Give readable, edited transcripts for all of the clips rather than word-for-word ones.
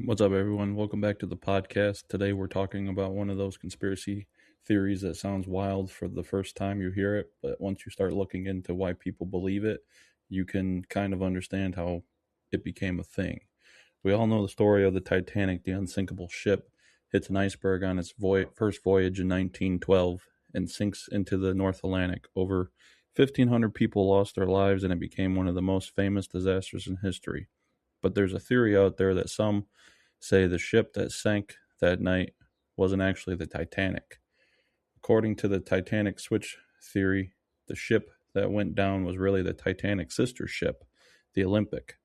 What's up, everyone? Welcome back to the podcast. Today, we're talking about one of those conspiracy theories that sounds wild for the first time you hear it, but once you start looking into why people believe it, you can kind of understand how it became a thing. We all know the story of the Titanic, the unsinkable ship hits an iceberg on its first voyage in 1912 and sinks into the North Atlantic. Over 1,500 people lost their lives, and it became one of the most famous disasters in history. But there's a theory out there that some say the ship that sank that night wasn't actually the Titanic. According to the Titanic switch theory, the ship that went down was really the Titanic's sister ship, the Olympic.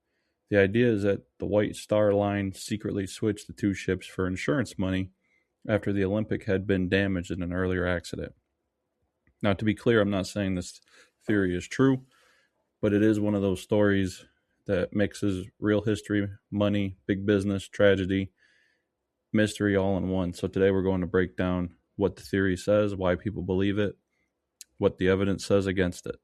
The idea is that the White Star Line secretly switched the two ships for insurance money after the Olympic had been damaged in an earlier accident. Now, to be clear, I'm not saying this theory is true, but it is one of those stories that mixes real history, money, big business, tragedy, mystery all in one. So today we're going to break down what the theory says, why people believe it, what the evidence says against it.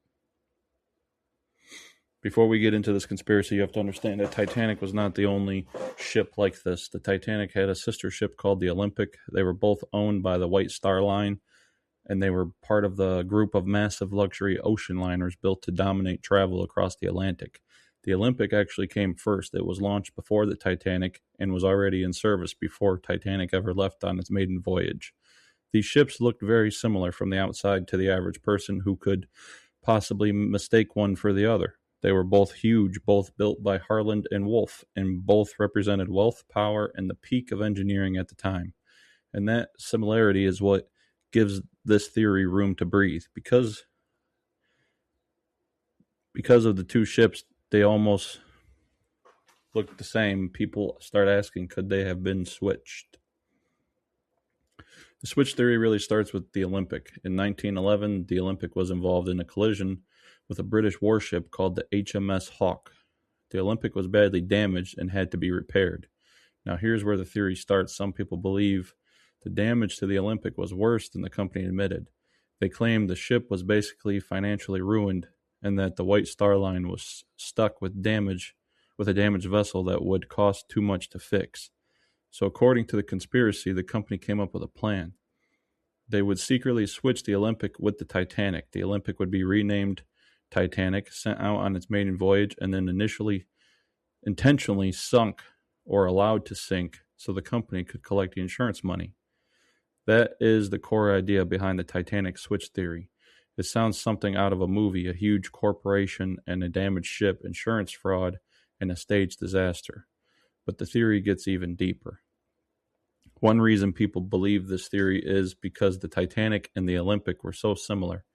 Before we get into this conspiracy, you have to understand that Titanic was not the only ship like this. The Titanic had a sister ship called the Olympic. They were both owned by the White Star Line, and they were part of the group of massive luxury ocean liners built to dominate travel across the Atlantic. The Olympic actually came first. It was launched before the Titanic and was already in service before Titanic ever left on its maiden voyage. These ships looked very similar from the outside to the average person who could possibly mistake one for the other. They were both huge, both built by Harland and Wolff, and both represented wealth, power, and the peak of engineering at the time. And that similarity is what gives this theory room to breathe. Because of the two ships, they almost look the same. People start asking, could they have been switched? The switch theory really starts with the Olympic. In 1911, the Olympic was involved in a collision with a British warship called the HMS Hawke. The Olympic was badly damaged and had to be repaired. Now, here's where the theory starts. Some people believe the damage to the Olympic was worse than the company admitted. They claimed the ship was basically financially ruined and that the White Star Line was stuck with a damaged vessel that would cost too much to fix. So according to the conspiracy, the company came up with a plan. They would secretly switch the Olympic with the Titanic. The Olympic would be renamed Titanic, sent out on its maiden voyage, and then intentionally sunk or allowed to sink so the company could collect the insurance money. That is the core idea behind the Titanic switch theory. It sounds something out of a movie, a huge corporation and a damaged ship, insurance fraud, and a staged disaster. But the theory gets even deeper. One reason people believe this theory is because the Titanic and the Olympic were so similar.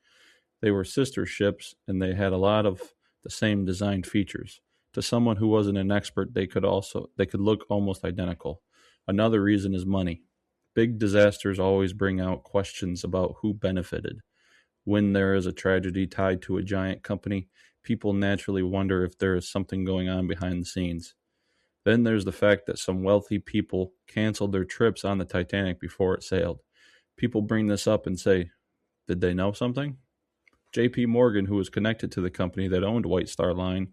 They were sister ships, and they had a lot of the same design features. To someone who wasn't an expert, they could look almost identical. Another reason is money. Big disasters always bring out questions about who benefited. When there is a tragedy tied to a giant company, people naturally wonder if there is something going on behind the scenes. Then there's the fact that some wealthy people canceled their trips on the Titanic before it sailed. People bring this up and say, did they know something? J.P. Morgan, who was connected to the company that owned White Star Line,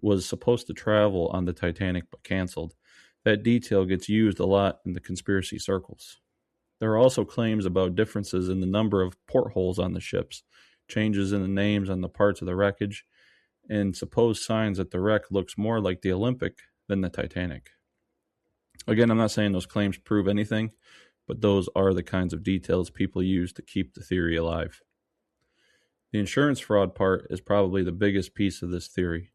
was supposed to travel on the Titanic but canceled. That detail gets used a lot in the conspiracy circles. There are also claims about differences in the number of portholes on the ships, changes in the names on the parts of the wreckage, and supposed signs that the wreck looks more like the Olympic than the Titanic. Again, I'm not saying those claims prove anything, but those are the kinds of details people use to keep the theory alive. The insurance fraud part is probably the biggest piece of this theory.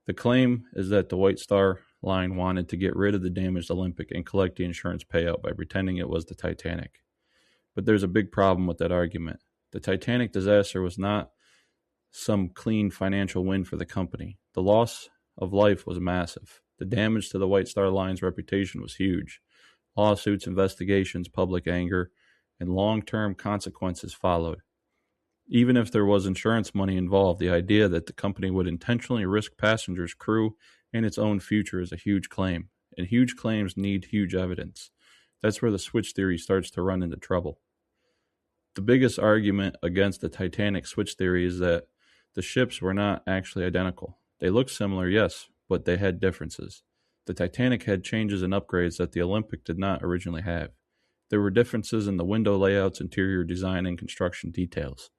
The claim is that the White Star Line wanted to get rid of the damaged Olympic and collect the insurance payout by pretending it was the Titanic. But there's a big problem with that argument. The Titanic disaster was not some clean financial win for the company. The loss of life was massive. The damage to the White Star Line's reputation was huge. Lawsuits, investigations, public anger, and long-term consequences followed. Even if there was insurance money involved, the idea that the company would intentionally risk passengers, crew, and its own future is a huge claim, and huge claims need huge evidence. That's where the switch theory starts to run into trouble. The biggest argument against the Titanic switch theory is that the ships were not actually identical. They looked similar, yes, but they had differences. The Titanic had changes and upgrades that the Olympic did not originally have. There were differences in the window layouts, interior design, and construction details.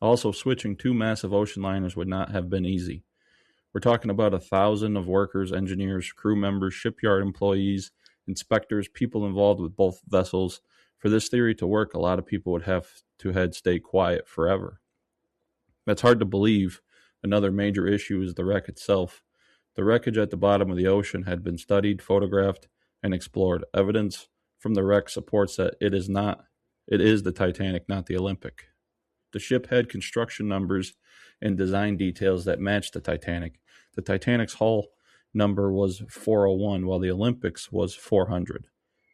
Also, switching two massive ocean liners would not have been easy. We're talking about 1,000 of workers, engineers, crew members, shipyard employees, inspectors, people involved with both vessels. For this theory to work, a lot of people would have to had stay quiet forever. That's hard to believe. Another major issue is the wreck itself. The wreckage at the bottom of the ocean had been studied, photographed, and explored. Evidence from the wreck supports that it is the Titanic, not the Olympic. The ship had construction numbers and design details that matched the Titanic. The Titanic's hull number was 401, while the Olympic's was 400.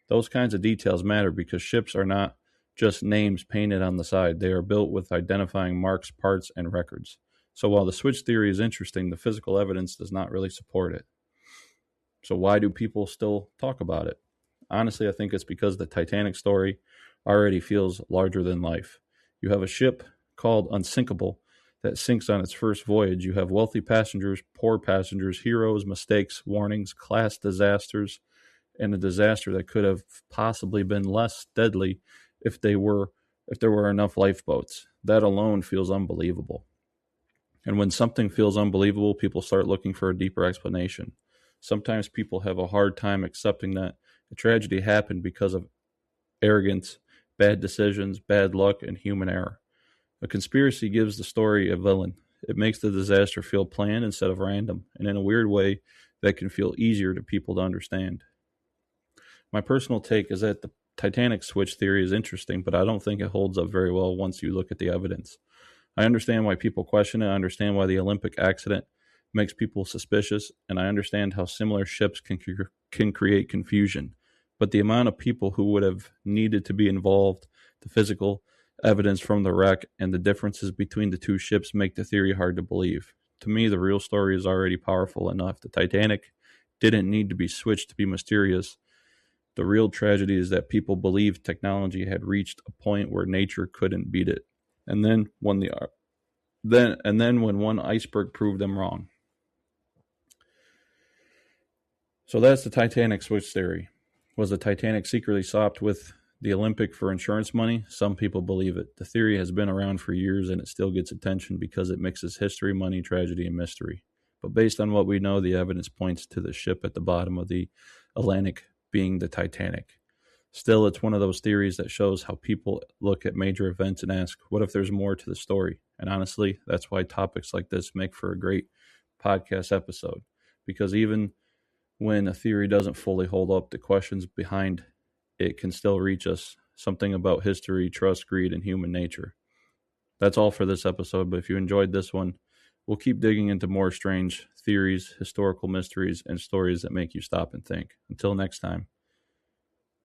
Those kinds of details matter because ships are not just names painted on the side. They are built with identifying marks, parts, and records. So while the switch theory is interesting, the physical evidence does not really support it. So why do people still talk about it? Honestly, I think it's because the Titanic story already feels larger than life. You have a ship called Unsinkable that sinks on its first voyage. You have wealthy passengers, poor passengers, heroes, mistakes, warnings, class disasters, and a disaster that could have possibly been less deadly if there were enough lifeboats. That alone feels unbelievable. And when something feels unbelievable, people start looking for a deeper explanation. Sometimes people have a hard time accepting that a tragedy happened because of arrogance, bad decisions, bad luck, and human error. A conspiracy gives the story a villain. It makes the disaster feel planned instead of random, and in a weird way, that can feel easier to people to understand. My personal take is that the Titanic switch theory is interesting, but I don't think it holds up very well once you look at the evidence. I understand why people question it. I understand why the Olympic accident makes people suspicious, and I understand how similar ships can create confusion. But the amount of people who would have needed to be involved, the physical evidence from the wreck, and the differences between the two ships make the theory hard to believe. To me, the real story is already powerful enough. The Titanic didn't need to be switched to be mysterious. The real tragedy is that people believed technology had reached a point where nature couldn't beat it. And then when one iceberg proved them wrong. So that's the Titanic switch theory. Was the Titanic secretly swapped with the Olympic for insurance money? Some people believe it. The theory has been around for years and it still gets attention because it mixes history, money, tragedy, and mystery. But based on what we know, the evidence points to the ship at the bottom of the Atlantic being the Titanic. Still, it's one of those theories that shows how people look at major events and ask, what if there's more to the story? And honestly, that's why topics like this make for a great podcast episode. Because even when a theory doesn't fully hold up, the questions behind it can still reach us. Something about history, trust, greed, and human nature. That's all for this episode, but if you enjoyed this one, we'll keep digging into more strange theories, historical mysteries, and stories that make you stop and think. Until next time.